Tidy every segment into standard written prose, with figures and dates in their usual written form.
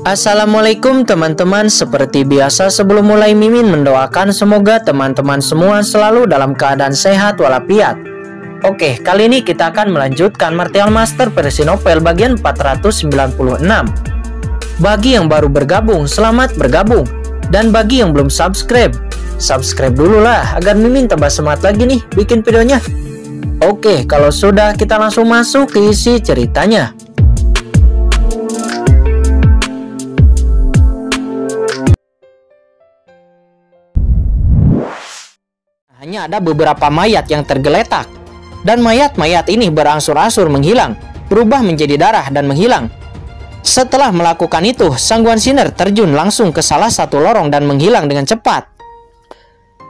Assalamualaikum teman-teman. Seperti biasa sebelum mulai Mimin mendoakan semoga teman-teman semua selalu dalam keadaan sehat walafiat. Oke, kali ini kita akan melanjutkan Martial Master versi novel bagian 496. Bagi yang baru bergabung, selamat bergabung. Dan bagi yang belum subscribe, subscribe dulu lah agar Mimin tambah semangat lagi nih bikin videonya. Oke, kalau sudah kita langsung masuk ke isi ceritanya. Hanya ada beberapa mayat yang tergeletak, dan mayat-mayat ini berangsur-angsur menghilang, berubah menjadi darah dan menghilang. Setelah melakukan itu, Sang Guan Xiner terjun langsung ke salah satu lorong dan menghilang dengan cepat.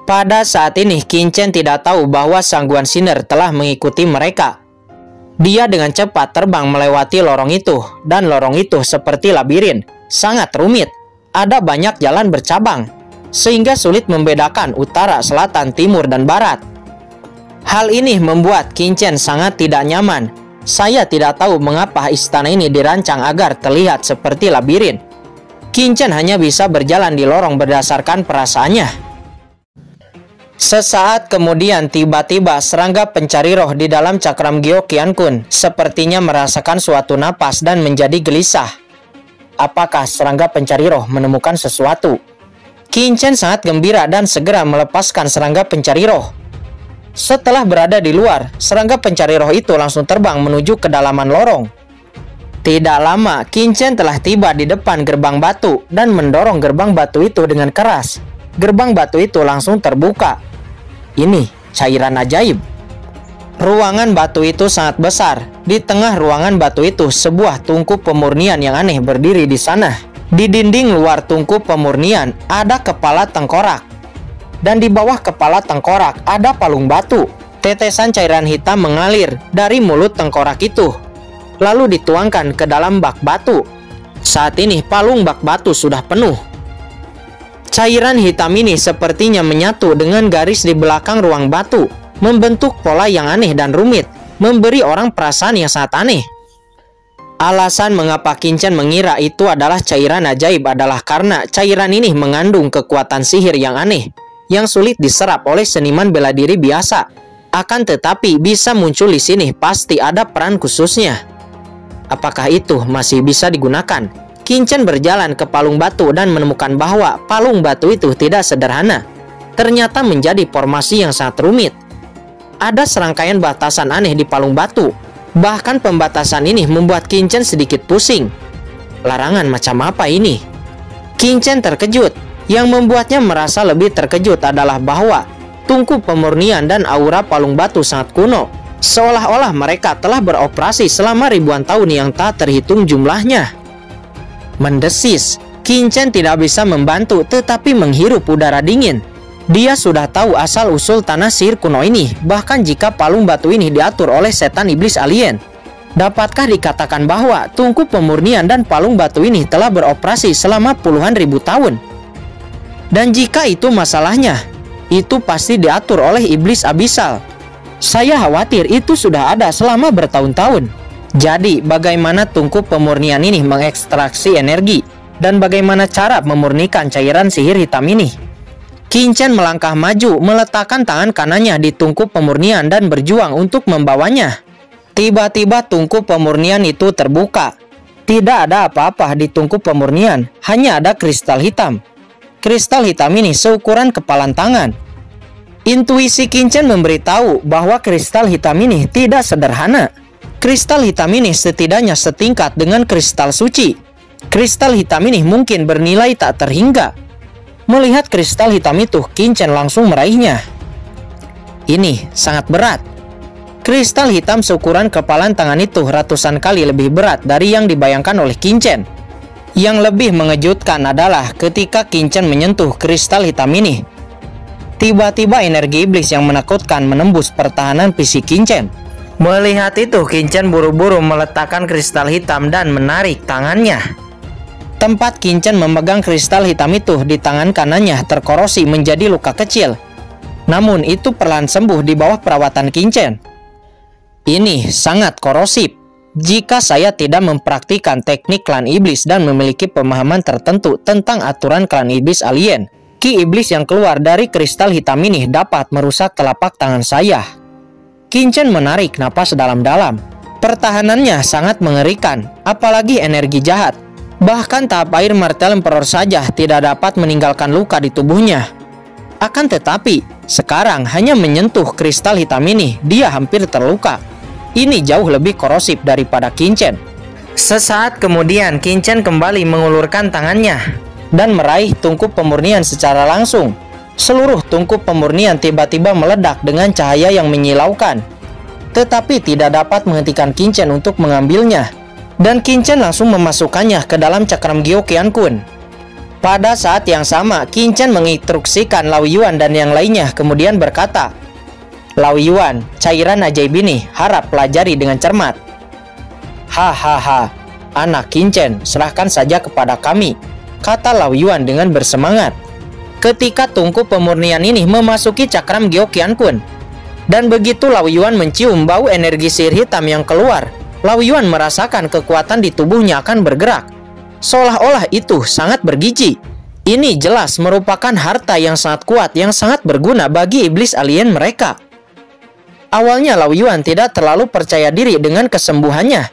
Pada saat ini, Qin Chen tidak tahu bahwa Sang Guan Xiner telah mengikuti mereka. Dia dengan cepat terbang melewati lorong itu, dan lorong itu seperti labirin, sangat rumit. Ada banyak jalan bercabang, sehingga sulit membedakan utara, selatan, timur, dan barat. Hal ini membuat Qin Chen sangat tidak nyaman. Saya tidak tahu mengapa istana ini dirancang agar terlihat seperti labirin. Qin Chen hanya bisa berjalan di lorong berdasarkan perasaannya. Sesaat kemudian tiba-tiba serangga pencari roh di dalam cakram Gyo Qian Kun sepertinya merasakan suatu napas dan menjadi gelisah. Apakah serangga pencari roh menemukan sesuatu? Qin Chen sangat gembira dan segera melepaskan serangga pencari roh. Setelah berada di luar, serangga pencari roh itu langsung terbang menuju kedalaman lorong. Tidak lama, Qin Chen telah tiba di depan gerbang batu dan mendorong gerbang batu itu dengan keras. Gerbang batu itu langsung terbuka. Ini cairan ajaib. Ruangan batu itu sangat besar. Di tengah ruangan batu itu, sebuah tungku pemurnian yang aneh berdiri di sana. Di dinding luar tungku pemurnian ada kepala tengkorak, dan di bawah kepala tengkorak ada palung batu. Tetesan cairan hitam mengalir dari mulut tengkorak itu, lalu dituangkan ke dalam bak batu. Saat ini palung bak batu sudah penuh. Cairan hitam ini sepertinya menyatu dengan garis di belakang ruang batu, membentuk pola yang aneh dan rumit, memberi orang perasaan yang sangat aneh. Alasan mengapa Qin Chen mengira itu adalah cairan ajaib adalah karena cairan ini mengandung kekuatan sihir yang aneh, yang sulit diserap oleh seniman bela diri biasa. Akan tetapi bisa muncul di sini pasti ada peran khususnya. Apakah itu masih bisa digunakan? Qin Chen berjalan ke palung batu dan menemukan bahwa palung batu itu tidak sederhana. Ternyata menjadi formasi yang sangat rumit. Ada serangkaian batasan aneh di palung batu. Bahkan pembatasan ini membuat Qin Chen sedikit pusing. Larangan macam apa ini? Qin Chen terkejut. Yang membuatnya merasa lebih terkejut adalah bahwa tungku pemurnian dan aura palung batu sangat kuno. Seolah-olah mereka telah beroperasi selama ribuan tahun yang tak terhitung jumlahnya. Mendesis, Qin Chen tidak bisa membantu tetapi menghirup udara dingin. Dia sudah tahu asal-usul tanah sihir kuno ini, bahkan jika palung batu ini diatur oleh setan iblis alien. Dapatkah dikatakan bahwa tungku pemurnian dan palung batu ini telah beroperasi selama puluhan ribu tahun? Dan jika itu masalahnya, itu pasti diatur oleh iblis abisal. Saya khawatir itu sudah ada selama bertahun-tahun. Jadi, bagaimana tungku pemurnian ini mengekstraksi energi? Dan bagaimana cara memurnikan cairan sihir hitam ini? Qin Chen melangkah maju, meletakkan tangan kanannya di tungku pemurnian dan berjuang untuk membawanya. Tiba-tiba tungku pemurnian itu terbuka. Tidak ada apa-apa di tungku pemurnian, hanya ada kristal hitam. Kristal hitam ini seukuran kepalan tangan. Intuisi Qin Chen memberitahu bahwa kristal hitam ini tidak sederhana. Kristal hitam ini setidaknya setingkat dengan kristal suci. Kristal hitam ini mungkin bernilai tak terhingga. Melihat kristal hitam itu, Qin Chen langsung meraihnya. Ini sangat berat. Kristal hitam seukuran kepalan tangan itu ratusan kali lebih berat dari yang dibayangkan oleh Qin Chen. Yang lebih mengejutkan adalah ketika Qin Chen menyentuh kristal hitam ini. Tiba-tiba energi iblis yang menakutkan menembus pertahanan fisik Qin Chen. Melihat itu, Qin Chen buru-buru meletakkan kristal hitam dan menarik tangannya. Tempat Qin Chen memegang kristal hitam itu di tangan kanannya terkorosi menjadi luka kecil. Namun itu perlahan sembuh di bawah perawatan Qin Chen. Ini sangat korosif. Jika saya tidak mempraktikkan teknik klan iblis dan memiliki pemahaman tertentu tentang aturan klan iblis alien, ki iblis yang keluar dari kristal hitam ini dapat merusak telapak tangan saya. Qin Chen menarik napas dalam-dalam. Pertahanannya sangat mengerikan, apalagi energi jahat. Bahkan tahap air martel emperor saja tidak dapat meninggalkan luka di tubuhnya. Akan tetapi, sekarang hanya menyentuh kristal hitam ini, dia hampir terluka. Ini jauh lebih korosif daripada Qin Chen. Sesaat kemudian, Qin Chen kembali mengulurkan tangannya dan meraih tungku pemurnian secara langsung. Seluruh tungku pemurnian tiba-tiba meledak dengan cahaya yang menyilaukan. Tetapi tidak dapat menghentikan Qin Chen untuk mengambilnya. Dan Qin Chen langsung memasukkannya ke dalam cakram Gyo Qiankun. Pada saat yang sama, Qin Chen menginstruksikan Lao Yuan dan yang lainnya, kemudian berkata, "Lao Yuan, cairan ajaib ini harap pelajari dengan cermat." "Hahaha, anak Qin Chen, serahkan saja kepada kami," kata Lao Yuan dengan bersemangat. Ketika tungku pemurnian ini memasuki cakram Gyo Qiankun, dan begitu Lao Yuan mencium bau energi sihir hitam yang keluar, Lao Yuan merasakan kekuatan di tubuhnya akan bergerak. Seolah-olah itu sangat bergizi. Ini jelas merupakan harta yang sangat kuat yang sangat berguna bagi iblis alien mereka. Awalnya Lao Yuan tidak terlalu percaya diri dengan kesembuhannya,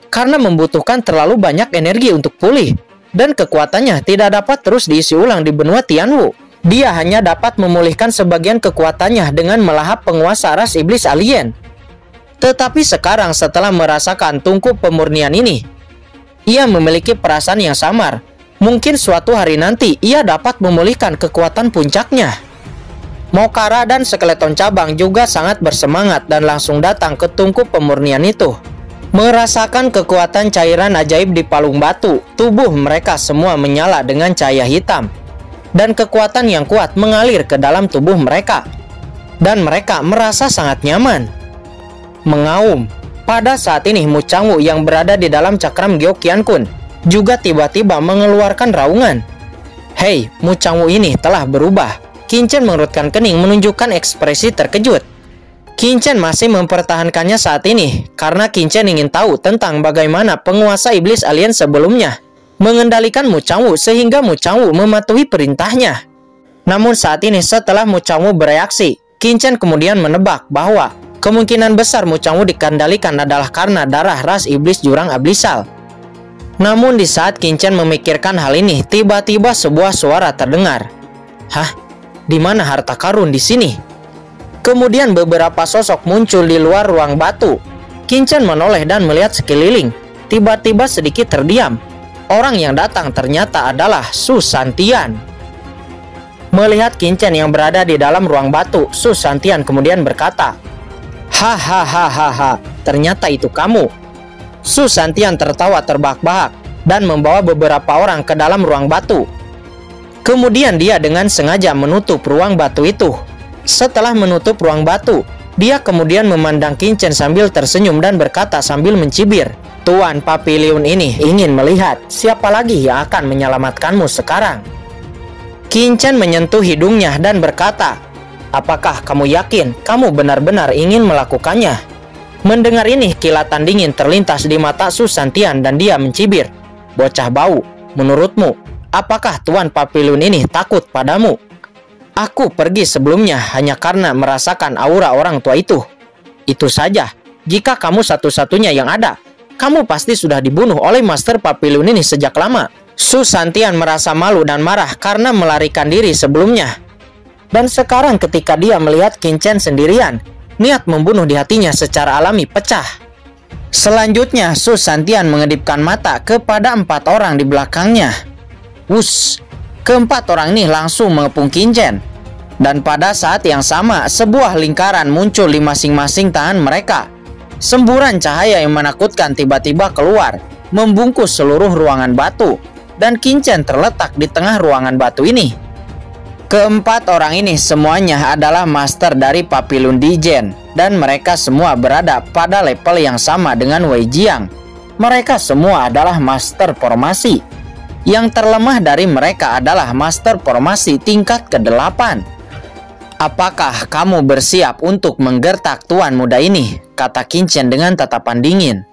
karena membutuhkan terlalu banyak energi untuk pulih, dan kekuatannya tidak dapat terus diisi ulang di benua Tianwu. Dia hanya dapat memulihkan sebagian kekuatannya dengan melahap penguasa ras iblis alien. Tetapi sekarang setelah merasakan tungku pemurnian ini, ia memiliki perasaan yang samar. Mungkin suatu hari nanti ia dapat memulihkan kekuatan puncaknya. Mokara dan skeleton cabang juga sangat bersemangat dan langsung datang ke tungku pemurnian itu. Merasakan kekuatan cairan ajaib di palung batu, tubuh mereka semua menyala dengan cahaya hitam. Dan kekuatan yang kuat mengalir ke dalam tubuh mereka. Dan mereka merasa sangat nyaman. Mengaum. Pada saat ini Mu Changwu yang berada di dalam cakram Gyo Qiankun juga tiba-tiba mengeluarkan raungan. "Hei, Mu Changwu ini telah berubah." Qin Chen mengerutkan kening menunjukkan ekspresi terkejut. Qin Chen masih mempertahankannya saat ini karena Qin Chen ingin tahu tentang bagaimana penguasa iblis alien sebelumnya mengendalikan Mu Changwu sehingga Mu Changwu mematuhi perintahnya. Namun saat ini setelah Mu Changwu bereaksi, Qin Chen kemudian menebak bahwa kemungkinan besar Mu Changwu dikendalikan adalah karena darah ras iblis jurang ablisal. Namun di saat Qin Chen memikirkan hal ini, tiba-tiba sebuah suara terdengar. "Hah? Di mana harta karun di sini?" Kemudian beberapa sosok muncul di luar ruang batu. Qin Chen menoleh dan melihat sekeliling. Tiba-tiba sedikit terdiam. Orang yang datang ternyata adalah Su Santian. Melihat Qin Chen yang berada di dalam ruang batu, Su Santian kemudian berkata, "Hahaha, ternyata itu kamu." Su Santian tertawa terbahak-bahak dan membawa beberapa orang ke dalam ruang batu. Kemudian dia dengan sengaja menutup ruang batu itu. Setelah menutup ruang batu, dia kemudian memandang Qin Chen sambil tersenyum dan berkata sambil mencibir, "Tuan Papiliun ini ingin melihat siapa lagi yang akan menyelamatkanmu sekarang." Qin Chen menyentuh hidungnya dan berkata, "Apakah kamu yakin kamu benar-benar ingin melakukannya?" Mendengar ini, kilatan dingin terlintas di mata Su Santian dan dia mencibir, "Bocah bau, menurutmu, apakah Tuan Papiliun ini takut padamu? Aku pergi sebelumnya hanya karena merasakan aura orang tua itu. Itu saja, jika kamu satu-satunya yang ada, kamu pasti sudah dibunuh oleh Master Papiliun ini sejak lama." Su Santian merasa malu dan marah karena melarikan diri sebelumnya. Dan sekarang ketika dia melihat Qin Chen sendirian, niat membunuh di hatinya secara alami pecah. Selanjutnya, Su Santian mengedipkan mata kepada 4 orang di belakangnya. Wush, keempat orang ini langsung mengepung Qin Chen. Dan pada saat yang sama, sebuah lingkaran muncul di masing-masing tangan mereka. Semburan cahaya yang menakutkan tiba-tiba keluar, membungkus seluruh ruangan batu. Dan Qin Chen terletak di tengah ruangan batu ini. Keempat orang ini semuanya adalah master dari Papiliun Dijen, dan mereka semua berada pada level yang sama dengan Wei Jiang. Mereka semua adalah master formasi. Yang terlemah dari mereka adalah master formasi tingkat ke-8. "Apakah kamu bersiap untuk menggertak tuan muda ini?" kata Qin Chen dengan tatapan dingin.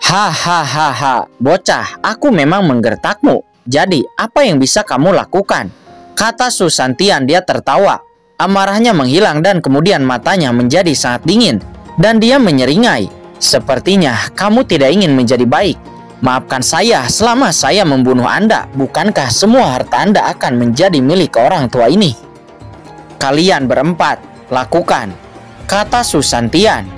Hahaha, bocah, aku memang menggertakmu. Jadi, apa yang bisa kamu lakukan? Kata Susantian. Dia tertawa. Amarahnya menghilang dan kemudian matanya menjadi sangat dingin. Dan dia menyeringai. Sepertinya kamu tidak ingin menjadi baik. Maafkan saya selama saya membunuh Anda. Bukankah semua harta Anda akan menjadi milik orang tua ini? Kalian berempat, lakukan, kata Susantian.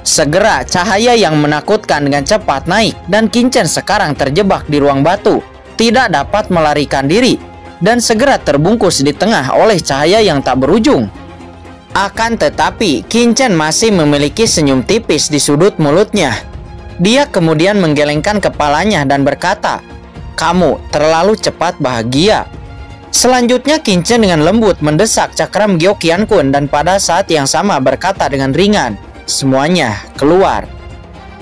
Segera cahaya yang menakutkan dengan cepat naik dan Kincen sekarang terjebak di ruang batu, tidak dapat melarikan diri, dan segera terbungkus di tengah oleh cahaya yang tak berujung. Akan tetapi, Kincen masih memiliki senyum tipis di sudut mulutnya. Dia kemudian menggelengkan kepalanya dan berkata, "Kamu terlalu cepat bahagia." Selanjutnya Kincen dengan lembut mendesak cakram Gyeokyankun dan pada saat yang sama berkata dengan ringan, "Semuanya keluar."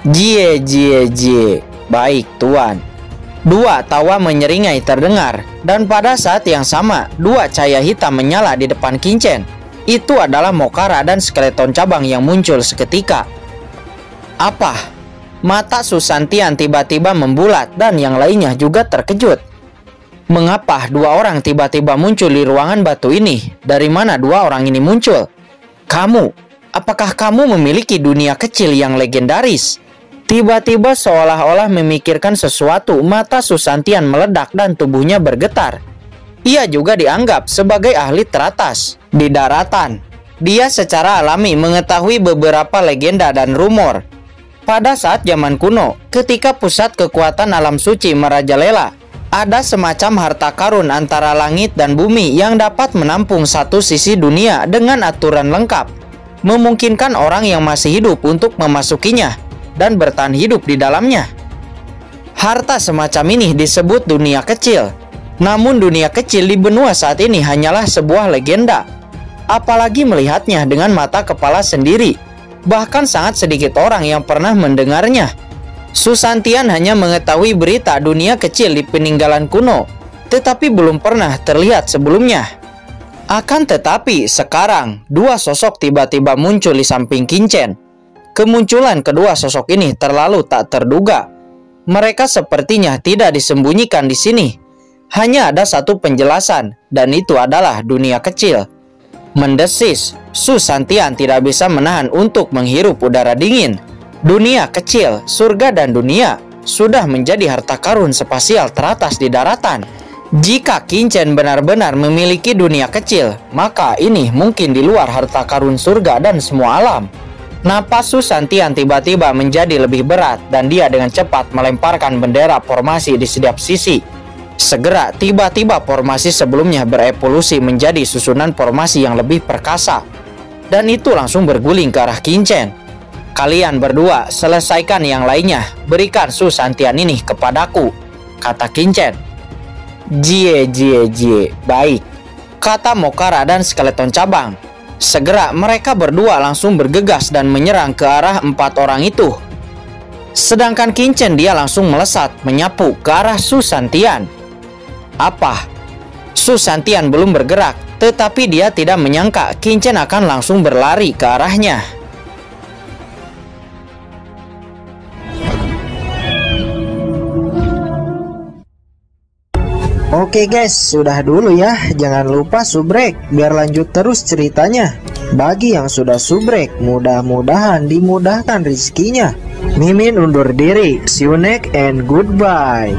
"Jie, jie, jie." "Baik, Tuan." Dua tawa menyeringai terdengar, dan pada saat yang sama, dua cahaya hitam menyala di depan Kincen. Itu adalah Mokara dan skeleton cabang yang muncul seketika. Apa? Mata Susantian tiba-tiba membulat dan yang lainnya juga terkejut. Mengapa dua orang tiba-tiba muncul di ruangan batu ini? Dari mana dua orang ini muncul? Kamu, apakah kamu memiliki dunia kecil yang legendaris? Tiba-tiba seolah-olah memikirkan sesuatu, mata Susantian meledak dan tubuhnya bergetar. Ia juga dianggap sebagai ahli teratas di daratan. Dia secara alami mengetahui beberapa legenda dan rumor. Pada saat zaman kuno, ketika pusat kekuatan alam suci merajalela, ada semacam harta karun antara langit dan bumi yang dapat menampung satu sisi dunia dengan aturan lengkap, memungkinkan orang yang masih hidup untuk memasukinya dan bertahan hidup di dalamnya. Harta semacam ini disebut dunia kecil. Namun dunia kecil di benua saat ini hanyalah sebuah legenda. Apalagi melihatnya dengan mata kepala sendiri. Bahkan sangat sedikit orang yang pernah mendengarnya. Susantian hanya mengetahui berita dunia kecil di peninggalan kuno, tetapi belum pernah terlihat sebelumnya. Akan tetapi sekarang dua sosok tiba-tiba muncul di samping Kincen. Kemunculan kedua sosok ini terlalu tak terduga. Mereka sepertinya tidak disembunyikan di sini. Hanya ada satu penjelasan, dan itu adalah dunia kecil. Mendesis, Susantian tidak bisa menahan untuk menghirup udara dingin. Dunia kecil, surga dan dunia sudah menjadi harta karun spasial teratas di daratan. Jika Kincen benar-benar memiliki dunia kecil, maka ini mungkin di luar harta karun surga dan semua alam. Napas Susantian tiba-tiba menjadi lebih berat dan dia dengan cepat melemparkan bendera formasi di setiap sisi. Segera, tiba-tiba formasi sebelumnya berevolusi menjadi susunan formasi yang lebih perkasa. Dan itu langsung berguling ke arah Kincen. "Kalian berdua selesaikan yang lainnya. Berikan Susantian ini kepadaku," kata Kincen. "Jie, jie, jie." "Baik," kata Mokara dan skeleton cabang. Segera mereka berdua langsung bergegas dan menyerang ke arah empat orang itu. Sedangkan Kincen dia langsung melesat menyapu ke arah Susantian. Apa? Susantian belum bergerak, tetapi dia tidak menyangka Kincen akan langsung berlari ke arahnya. Oke guys, sudah dulu ya. Jangan lupa subrek biar lanjut terus ceritanya. Bagi yang sudah subrek, mudah-mudahan dimudahkan rezekinya. Mimin undur diri. See you next and goodbye.